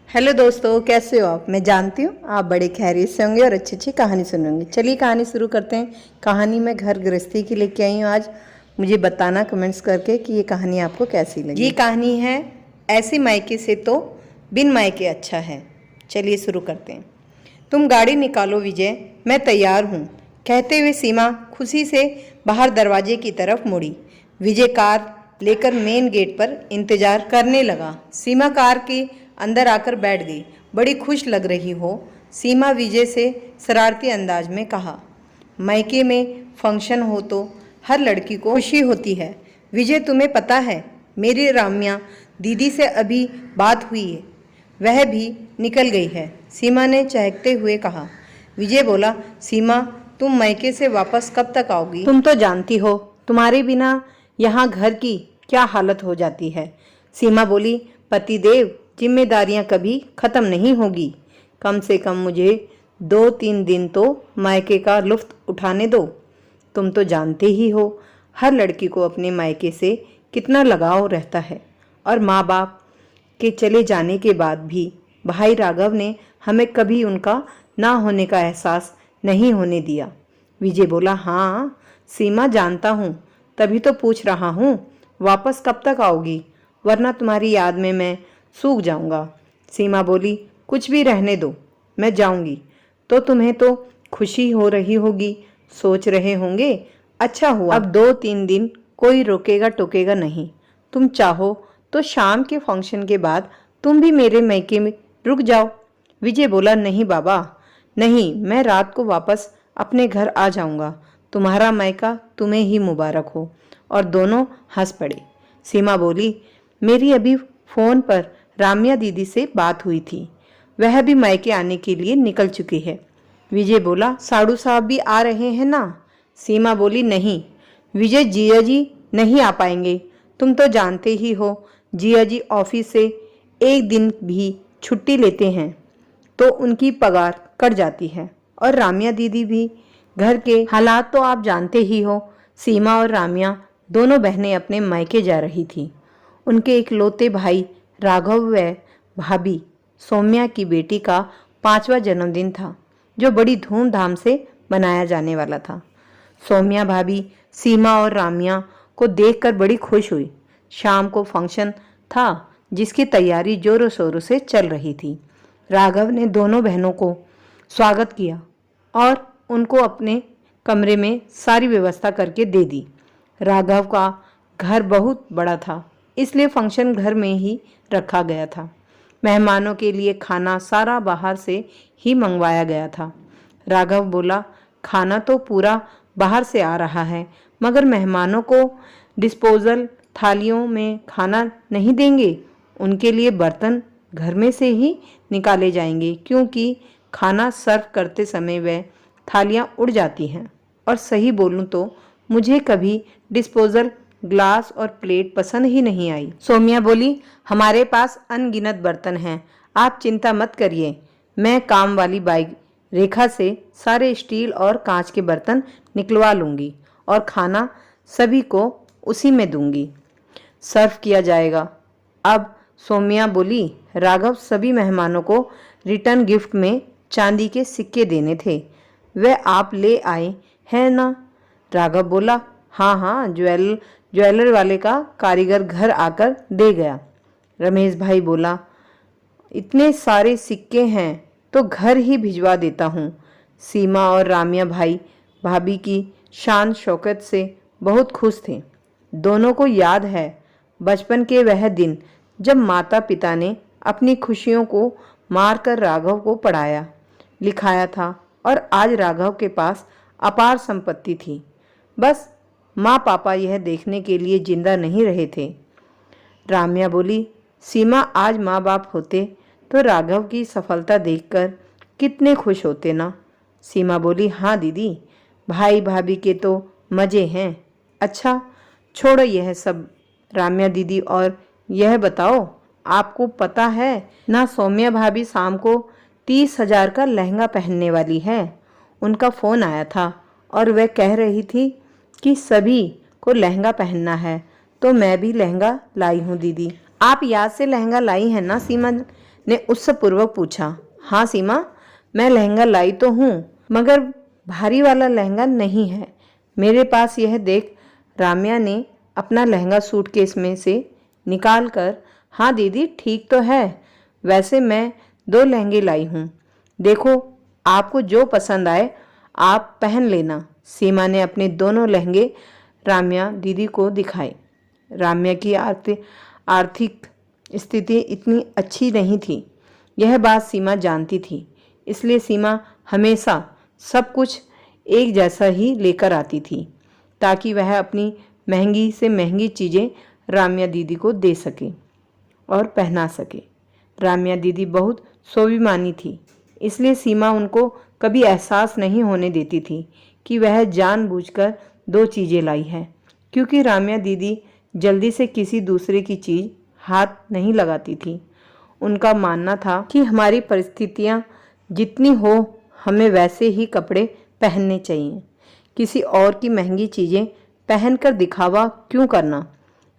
Hello दोस्तों, कैसे हो आप। मैं जानती हूँ आप बड़े खैरियत से होंगे और अच्छी अच्छी कहानी सुनेंगे। चलिए कहानी शुरू करते हैं। कहानी मैं घर गृहस्थी की लेके आई हूँ आज। मुझे बताना कमेंट्स करके कि ये कहानी आपको कैसी लगी। ये कहानी है ऐसे मायके से तो बिन मायके अच्छा है। चलिए शुरू करते हैं। तुम गाड़ी निकालो विजय, मैं तैयार हूँ, कहते हुए सीमा खुशी से बाहर दरवाजे की तरफ मुड़ी। विजय कार लेकर मेन गेट पर इंतजार करने लगा। सीमा कार के अंदर आकर बैठ गई। बड़ी खुश लग रही हो, सीमा विजय से शरारती अंदाज में कहा। मायके में फंक्शन हो तो हर लड़की को खुशी होती है। विजय, तुम्हें पता है मेरी राम्या दीदी से अभी बात हुई है, वह भी निकल गई है, सीमा ने चहकते हुए कहा। विजय बोला, सीमा तुम मायके से वापस कब तक आओगी? तुम तो जानती हो तुम्हारे बिना यहाँ घर की क्या हालत हो जाती है। सीमा बोली, पतिदेव जिम्मेदारियां कभी खत्म नहीं होगी, कम से कम मुझे 2-3 दिन तो मायके का लुत्फ उठाने दो। तुम तो जानते ही हो हर लड़की को अपने मायके से कितना लगाव रहता है, और माँ बाप के चले जाने के बाद भी भाई राघव ने हमें कभी उनका ना होने का एहसास नहीं होने दिया। विजय बोला, हाँ सीमा जानता हूँ, तभी तो पूछ रहा हूँ वापस कब तक आओगी, वरना तुम्हारी याद में मैं सूख जाऊंगा। सीमा बोली, कुछ भी रहने दो, मैं जाऊंगी तो तुम्हें तो खुशी हो रही होगी, सोच रहे होंगे अच्छा हुआ अब 2-3 दिन कोई रोकेगा टोकेगा नहीं। तुम चाहो तो शाम के फंक्शन के बाद तुम भी मेरे मायके में रुक जाओ। विजय बोला, नहीं बाबा नहीं, मैं रात को वापस अपने घर आ जाऊंगा, तुम्हारा मायका तुम्हें ही मुबारक हो। और दोनों हंस पड़े। सीमा बोली, मेरी अभी फोन पर राम्या दीदी से बात हुई थी, वह भी मायके आने के लिए निकल चुकी है। विजय बोला, साड़ू साहब भी आ रहे हैं ना? सीमा बोली, नहीं विजय, जिया जी नहीं आ पाएंगे, तुम तो जानते ही हो जिया जी ऑफिस से एक दिन भी छुट्टी लेते हैं तो उनकी पगार कट जाती है, और राम्या दीदी भी घर के हालात तो आप जानते ही हो। सीमा और राम्या दोनों बहनें अपने मायके जा रही थी। उनके इकलौते भाई राघव व भाभी सौम्या की बेटी का 5वां जन्मदिन था, जो बड़ी धूमधाम से मनाया जाने वाला था। सौम्या भाभी सीमा और राम्या को देखकर बड़ी खुश हुई। शाम को फंक्शन था जिसकी तैयारी जोरों शोरों से चल रही थी। राघव ने दोनों बहनों को स्वागत किया और उनको अपने कमरे में सारी व्यवस्था करके दे दी। राघव का घर बहुत बड़ा था, इसलिए फंक्शन घर में ही रखा गया था। मेहमानों के लिए खाना सारा बाहर से ही मंगवाया गया था। राघव बोला, खाना तो पूरा बाहर से आ रहा है, मगर मेहमानों को डिस्पोजल थालियों में खाना नहीं देंगे, उनके लिए बर्तन घर में से ही निकाले जाएंगे, क्योंकि खाना सर्व करते समय वह थालियां उड़ जाती हैं। और सही बोलूं तो मुझे कभी डिस्पोजल ग्लास और प्लेट पसंद ही नहीं आई। सौम्या बोली, हमारे पास अनगिनत बर्तन हैं, आप चिंता मत करिए, मैं काम वाली बाई रेखा से सारे स्टील और कांच के बर्तन निकलवा लूंगी और खाना सभी को उसी में दूंगी, सर्व किया जाएगा। अब सौम्या बोली, राघव सभी मेहमानों को रिटर्न गिफ्ट में चांदी के सिक्के देने थे, वह आप ले आए हैं ना? राघव बोला, हाँ हाँ, ज्वेलर वाले का कारीगर घर आकर दे गया। रमेश भाई बोला, इतने सारे सिक्के हैं तो घर ही भिजवा देता हूँ। सीमा और राम्या भाई भाभी की शान शौकत से बहुत खुश थे। दोनों को याद है बचपन के वह दिन जब माता पिता ने अपनी खुशियों को मारकर राघव को पढ़ाया लिखाया था, और आज राघव के पास अपार संपत्ति थी। बस माँ पापा यह देखने के लिए जिंदा नहीं रहे थे। राम्या बोली, सीमा आज माँ बाप होते तो राघव की सफलता देखकर कितने खुश होते ना? सीमा बोली, हाँ दीदी, भाई भाभी के तो मज़े हैं। अच्छा छोड़ो यह सब राम्या दीदी, और यह बताओ, आपको पता है ना सौम्या भाभी शाम को 30,000 का लहंगा पहनने वाली है। उनका फ़ोन आया था और वह कह रही थी कि सभी को लहंगा पहनना है, तो मैं भी लहंगा लाई हूँ दीदी। आप याद से लहंगा लाई है ना? सीमा ने उत्साहपूर्वक पूछा। हाँ सीमा, मैं लहंगा लाई तो हूँ, मगर भारी वाला लहंगा नहीं है मेरे पास। यह देख राम्या ने अपना लहंगा सूटकेस में से निकाल कर, हाँ दीदी ठीक तो है, वैसे मैं 2 लहंगे लाई हूँ, देखो आपको जो पसंद आए आप पहन लेना। सीमा ने अपने दोनों लहंगे राम्या दीदी को दिखाए। राम्या की आर्थिक स्थिति इतनी अच्छी नहीं थी, यह बात सीमा जानती थी, इसलिए सीमा हमेशा सब कुछ एक जैसा ही लेकर आती थी ताकि वह अपनी महंगी से महंगी चीज़ें राम्या दीदी को दे सके और पहना सके। राम्या दीदी बहुत स्वाभिमानी थी, इसलिए सीमा उनको कभी एहसास नहीं होने देती थी कि वह जानबूझकर 2 चीज़ें लाई है, क्योंकि राम्या दीदी जल्दी से किसी दूसरे की चीज़ हाथ नहीं लगाती थी। उनका मानना था कि हमारी परिस्थितियाँ जितनी हो हमें वैसे ही कपड़े पहनने चाहिए, किसी और की महंगी चीज़ें पहनकर दिखावा क्यों करना।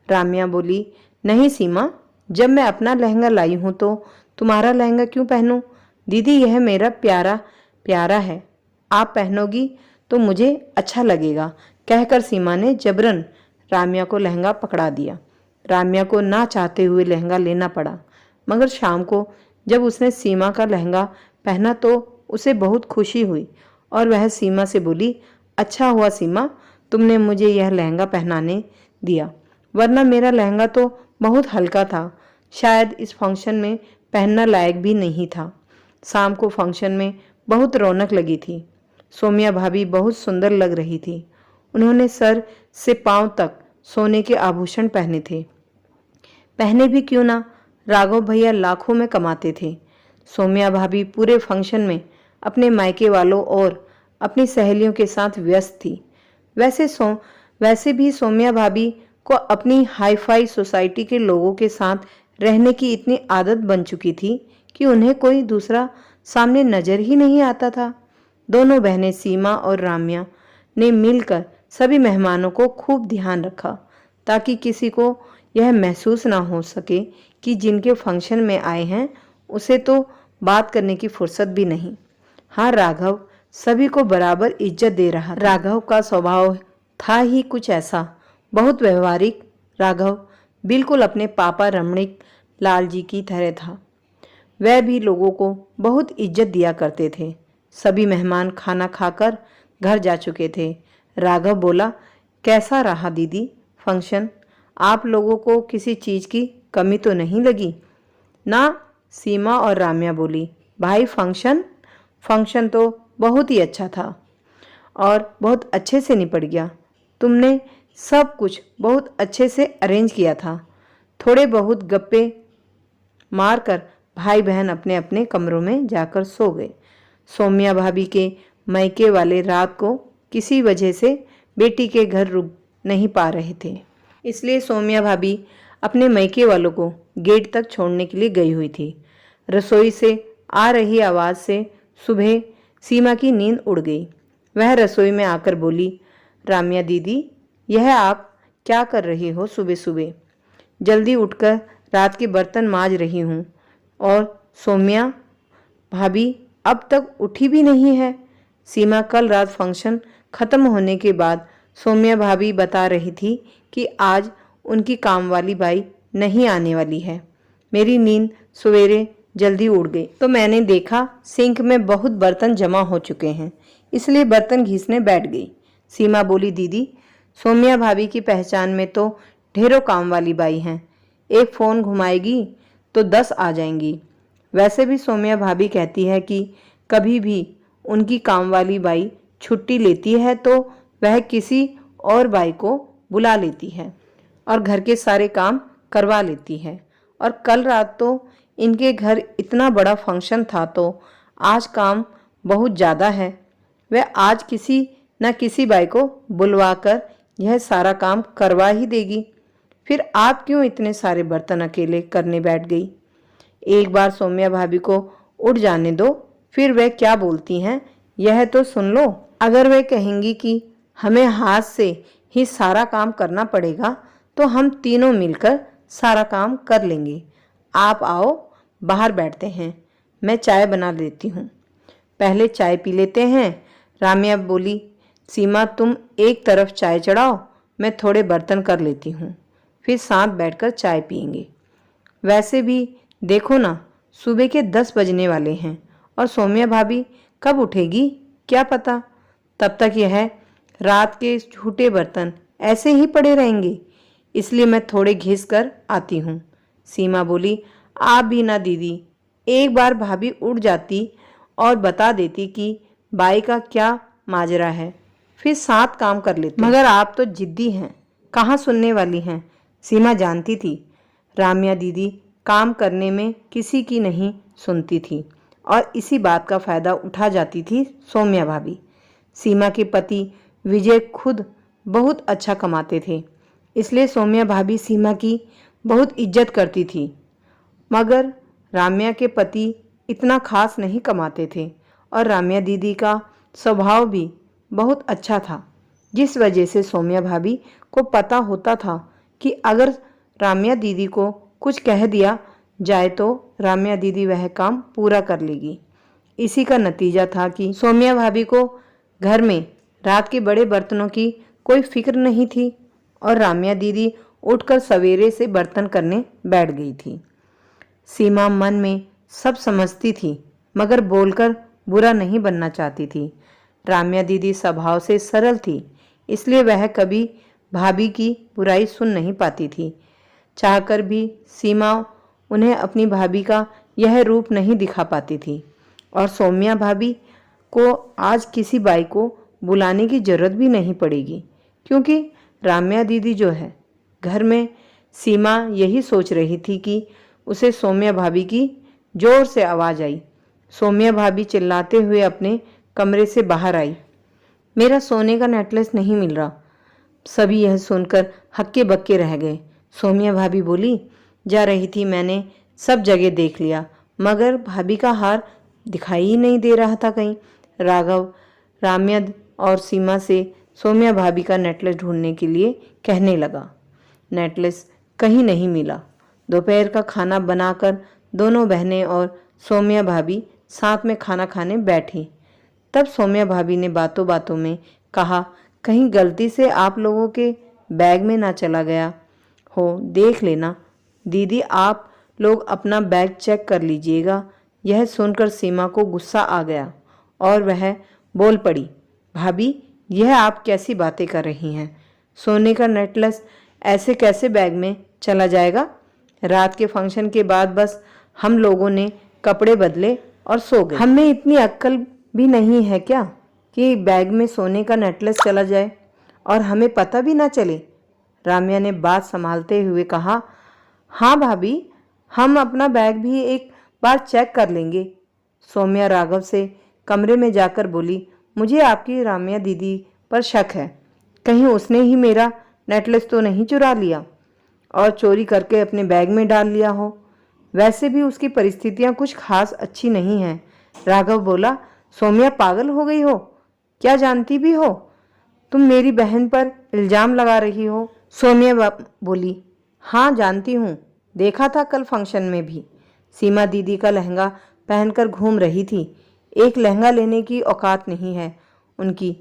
राम्या बोली, नहीं सीमा, जब मैं अपना लहंगा लाई हूँ तो तुम्हारा लहंगा क्यों पहनूं? दीदी यह मेरा प्यारा प्यारा है, आप पहनोगी तो मुझे अच्छा लगेगा, कहकर सीमा ने जबरन राम्या को लहंगा पकड़ा दिया। राम्या को ना चाहते हुए लहंगा लेना पड़ा, मगर शाम को जब उसने सीमा का लहंगा पहना तो उसे बहुत खुशी हुई और वह सीमा से बोली, अच्छा हुआ सीमा, तुमने मुझे यह लहंगा पहनाने दिया, वरना मेरा लहंगा तो बहुत हल्का था, शायद इस फंक्शन में पहनना लायक भी नहीं था। शाम को फंक्शन में बहुत रौनक लगी थी। सोमिया भाभी बहुत सुंदर लग रही थी। उन्होंने सर से पांव तक सोने के आभूषण पहने थे। पहने भी क्यों ना, राघव भैया लाखों में कमाते थे। सोमिया भाभी पूरे फंक्शन में अपने मायके वालों और अपनी सहेलियों के साथ व्यस्त थी। वैसे भी सोमिया भाभी को अपनी हाई फाई सोसाइटी के लोगों के साथ रहने की इतनी आदत बन चुकी थी कि उन्हें कोई दूसरा सामने नजर ही नहीं आता था। दोनों बहनें सीमा और राम्या ने मिलकर सभी मेहमानों को खूब ध्यान रखा ताकि किसी को यह महसूस ना हो सके कि जिनके फंक्शन में आए हैं उसे तो बात करने की फुर्सत भी नहीं। हाँ, राघव सभी को बराबर इज्जत दे रहा। राघव का स्वभाव था ही कुछ ऐसा, बहुत व्यवहारिक। राघव बिल्कुल अपने पापा रमणीक लाल जी की तरह था। वह भी लोगों को बहुत इज्जत दिया करते थे। सभी मेहमान खाना खाकर घर जा चुके थे। राघव बोला, कैसा रहा दीदी फंक्शन? आप लोगों को किसी चीज़ की कमी तो नहीं लगी ना? सीमा और राम्या बोली, भाई फंक्शन तो बहुत ही अच्छा था और बहुत अच्छे से निपट गया। तुमने सब कुछ बहुत अच्छे से अरेंज किया था। थोड़े बहुत गप्पे मारकर भाई बहन अपने अपने कमरों में जाकर सो गए। सोमिया भाभी के मायके वाले रात को किसी वजह से बेटी के घर रुक नहीं पा रहे थे, इसलिए सोमिया भाभी अपने मायके वालों को गेट तक छोड़ने के लिए गई हुई थी। रसोई से आ रही आवाज़ से सुबह सीमा की नींद उड़ गई। वह रसोई में आकर बोली, राम्या दीदी, यह आप क्या कर रही हो सुबह सुबह? जल्दी उठकर रात के बर्तन मांज रही हूँ। और सोमिया भाभी अब तक उठी भी नहीं है। सीमा कल रात फंक्शन खत्म होने के बाद सोमिया भाभी बता रही थी कि आज उनकी काम वाली बाई नहीं आने वाली है। मेरी नींद सवेरे जल्दी उड़ गई तो मैंने देखा सिंक में बहुत बर्तन जमा हो चुके हैं, इसलिए बर्तन घिसने बैठ गई। सीमा बोली, दीदी सोमिया भाभी की पहचान में तो ढेरों काम वाली बाई हैं, एक फ़ोन घुमाएगी तो 10 आ जाएंगी। वैसे भी सोमिया भाभी कहती है कि कभी भी उनकी काम वाली बाई छुट्टी लेती है तो वह किसी और बाई को बुला लेती है और घर के सारे काम करवा लेती है। और कल रात तो इनके घर इतना बड़ा फंक्शन था तो आज काम बहुत ज़्यादा है। वह आज किसी न किसी बाई को बुलवाकर यह सारा काम करवा ही देगी। फिर आप क्यों इतने सारे बर्तन अकेले करने बैठ गई? एक बार सोमिया भाभी को उठ जाने दो, फिर वह क्या बोलती हैं यह तो सुन लो। अगर वे कहेंगी कि हमें हाथ से ही सारा काम करना पड़ेगा तो हम तीनों मिलकर सारा काम कर लेंगे। आप आओ, बाहर बैठते हैं, मैं चाय बना देती हूँ। पहले चाय पी लेते हैं। राम्या बोली, सीमा तुम एक तरफ चाय चढ़ाओ, मैं थोड़े बर्तन कर लेती हूँ, फिर साथ बैठकर चाय पियेंगे। वैसे भी देखो ना, सुबह के 10 बजने वाले हैं और सौम्या भाभी कब उठेगी क्या पता। तब तक यह रात के छूटे बर्तन ऐसे ही पड़े रहेंगे, इसलिए मैं थोड़े घिस कर आती हूँ। सीमा बोली, आप भी ना दीदी, एक बार भाभी उठ जाती और बता देती कि बाई का क्या माजरा है, फिर साथ काम कर लेते। मगर आप तो जिद्दी हैं, कहाँ सुनने वाली हैं। सीमा जानती थी राम्या दीदी काम करने में किसी की नहीं सुनती थी और इसी बात का फायदा उठा जाती थी सौम्या भाभी। सीमा के पति विजय खुद बहुत अच्छा कमाते थे, इसलिए सौम्या भाभी सीमा की बहुत इज्जत करती थी। मगर राम्या के पति इतना खास नहीं कमाते थे और राम्या दीदी का स्वभाव भी बहुत अच्छा था, जिस वजह से सौम्या भाभी को पता होता था कि अगर राम्या दीदी को कुछ कह दिया जाए तो राम्या दीदी वह काम पूरा कर लेगी। इसी का नतीजा था कि सौम्या भाभी को घर में रात के बड़े बर्तनों की कोई फिक्र नहीं थी और राम्या दीदी उठकर सवेरे से बर्तन करने बैठ गई थी। सीमा मन में सब समझती थी, मगर बोलकर बुरा नहीं बनना चाहती थी। राम्या दीदी स्वभाव से सरल थी, इसलिए वह कभी भाभी की बुराई सुन नहीं पाती थी। चाहकर भी सीमा उन्हें अपनी भाभी का यह रूप नहीं दिखा पाती थी और सौम्या भाभी को आज किसी बाई को बुलाने की जरूरत भी नहीं पड़ेगी, क्योंकि राम्या दीदी जो है घर में। सीमा यही सोच रही थी कि उसे सौम्या भाभी की जोर से आवाज़ आई। सौम्या भाभी चिल्लाते हुए अपने कमरे से बाहर आई, मेरा सोने का नेकलेस नहीं मिल रहा। सभी यह सुनकर हक्के बक्के रह गए। सौम्या भाभी बोली, जा रही थी मैंने सब जगह देख लिया, मगर भाभी का हार दिखाई ही नहीं दे रहा था कहीं। राघव राम्या और सीमा से सौम्या भाभी का नेकलेस ढूंढने के लिए कहने लगा। नेकलेस कहीं नहीं मिला। दोपहर का खाना बनाकर दोनों बहनें और सौम्या भाभी साथ में खाना खाने बैठी। तब सौम्या भाभी ने बातों बातों में कहा, कहीं गलती से आप लोगों के बैग में ना चला गया हो, देख लेना। दीदी आप लोग अपना बैग चेक कर लीजिएगा। यह सुनकर सीमा को गुस्सा आ गया और वह बोल पड़ी, भाभी यह आप कैसी बातें कर रही हैं? सोने का नेकलेस ऐसे कैसे बैग में चला जाएगा? रात के फंक्शन के बाद बस हम लोगों ने कपड़े बदले और सो गए। हमें इतनी अक्ल भी नहीं है क्या कि बैग में सोने का नेकलेस चला जाए और हमें पता भी ना चले? राम्या ने बात संभालते हुए कहा, हाँ भाभी, हम अपना बैग भी एक बार चेक कर लेंगे। सौम्या राघव से कमरे में जाकर बोली, मुझे आपकी राम्या दीदी पर शक है, कहीं उसने ही मेरा नेकलेस तो नहीं चुरा लिया और चोरी करके अपने बैग में डाल लिया हो। वैसे भी उसकी परिस्थितियां कुछ खास अच्छी नहीं हैं। राघव बोला, सौम्या पागल हो गई हो क्या? जानती भी हो तुम मेरी बहन पर इल्जाम लगा रही हो? सौम्या बोली, हाँ जानती हूँ, देखा था कल फंक्शन में भी। सीमा दीदी का लहंगा पहनकर घूम रही थी। एक लहंगा लेने की औकात नहीं है उनकी।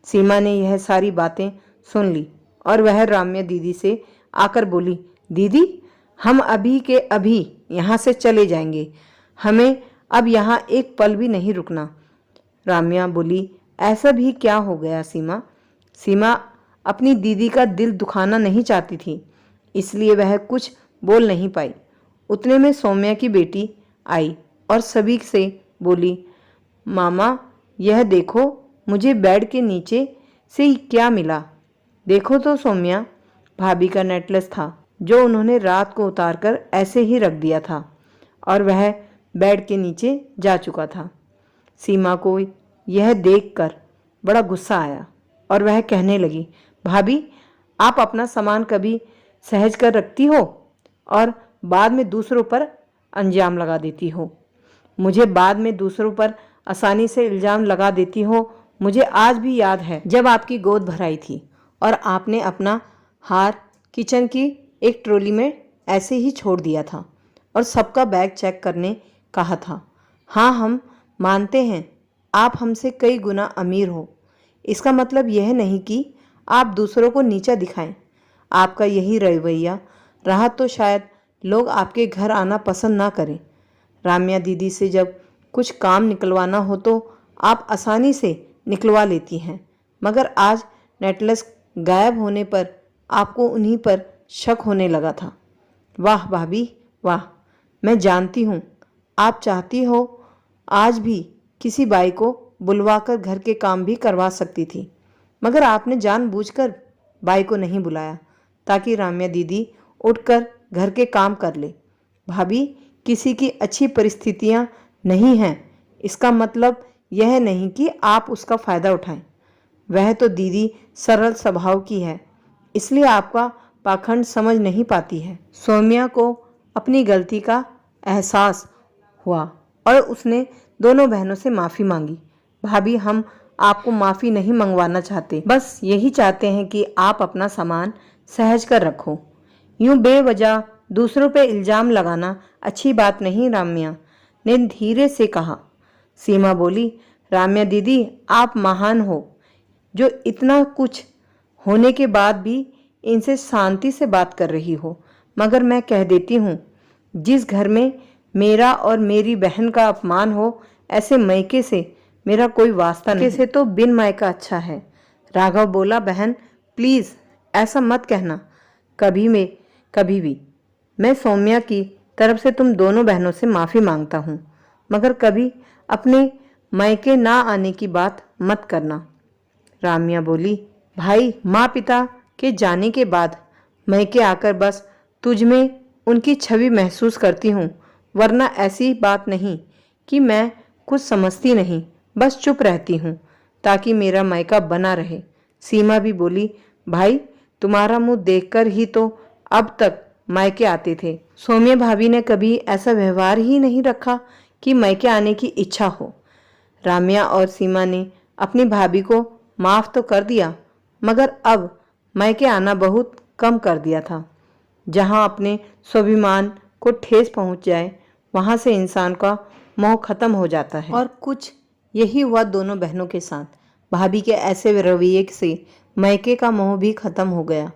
सीमा ने यह सारी बातें सुन ली और वह राम्या दीदी से आकर बोली, दीदी हम अभी के अभी यहाँ से चले जाएंगे, हमें अब यहाँ एक पल भी नहीं रुकना। राम्या बोली, ऐसा भी क्या हो गया सीमा? सीमा अपनी दीदी का दिल दुखाना नहीं चाहती थी, इसलिए वह कुछ बोल नहीं पाई। उतने में सौम्या की बेटी आई और सभी से बोली, मामा यह देखो, मुझे बेड के नीचे से क्या मिला। देखो तो सौम्या, भाभी का नेकलेस था जो उन्होंने रात को उतारकर ऐसे ही रख दिया था और वह बेड के नीचे जा चुका था। सीमा को यह देखकर बड़ा गुस्सा आया और वह कहने लगी, भाभी आप अपना सामान कभी सहज कर रखती हो और बाद में दूसरों पर अंजाम लगा देती हो। मुझे बाद में दूसरों पर आसानी से इल्ज़ाम लगा देती हो। मुझे आज भी याद है जब आपकी गोद भराई थी और आपने अपना हार किचन की एक ट्रॉली में ऐसे ही छोड़ दिया था और सबका बैग चेक करने कहा था। हाँ, हम मानते हैं आप हमसे कई गुना अमीर हो। इसका मतलब यह नहीं कि आप दूसरों को नीचा दिखाएं। आपका यही रवैया रहा तो शायद लोग आपके घर आना पसंद ना करें। राम्या दीदी से जब कुछ काम निकलवाना हो तो आप आसानी से निकलवा लेती हैं, मगर आज नेकलेस गायब होने पर आपको उन्हीं पर शक होने लगा था। वाह भाभी वाह, मैं जानती हूँ आप चाहती हो आज भी किसी बाई को बुलवाकर घर के काम भी करवा सकती थी, मगर आपने जानबूझकर बाई को नहीं बुलाया ताकि राम्या दीदी उठकर घर के काम कर ले। भाभी, किसी की अच्छी परिस्थितियां नहीं हैं इसका मतलब यह नहीं कि आप उसका फ़ायदा उठाएं। वह तो दीदी सरल स्वभाव की है, इसलिए आपका पाखंड समझ नहीं पाती है। सौम्या को अपनी गलती का एहसास हुआ और उसने दोनों बहनों से माफ़ी मांगी। भाभी, हम आपको माफ़ी नहीं मंगवाना चाहते, बस यही चाहते हैं कि आप अपना सामान सहज कर रखो। यूं बेवजह दूसरों पे इल्ज़ाम लगाना अच्छी बात नहीं, राम्या ने धीरे से कहा। सीमा बोली, राम्या दीदी, आप महान हो जो इतना कुछ होने के बाद भी इनसे शांति से बात कर रही हो, मगर मैं कह देती हूँ, जिस घर में मेरा और मेरी बहन का अपमान हो, ऐसे मैके से मेरा कोई वास्ता नहीं। से तो बिन मायका अच्छा है। राघव बोला, बहन प्लीज़ ऐसा मत कहना कभी भी। मैं सौम्या की तरफ से तुम दोनों बहनों से माफ़ी मांगता हूँ, मगर कभी अपने मायके ना आने की बात मत करना। राम्या बोली, भाई, माँ पिता के जाने के बाद मैके आकर बस तुझ में उनकी छवि महसूस करती हूँ, वरना ऐसी बात नहीं कि मैं कुछ समझती नहीं, बस चुप रहती हूँ ताकि मेरा मायका बना रहे। सीमा भी बोली, भाई, तुम्हारा मुंह देखकर ही तो अब तक मायके आते थे। सौम्या भाभी ने कभी ऐसा व्यवहार ही नहीं रखा कि मायके आने की इच्छा हो। राम्या और सीमा ने अपनी भाभी को माफ़ तो कर दिया, मगर अब मायके आना बहुत कम कर दिया था। जहाँ अपने स्वाभिमान को ठेस पहुँच जाए, वहाँ से इंसान का मोह खत्म हो जाता है। और कुछ यही हुआ दोनों बहनों के साथ। भाभी के ऐसे रवैये से मायके का मोह भी खत्म हो गया।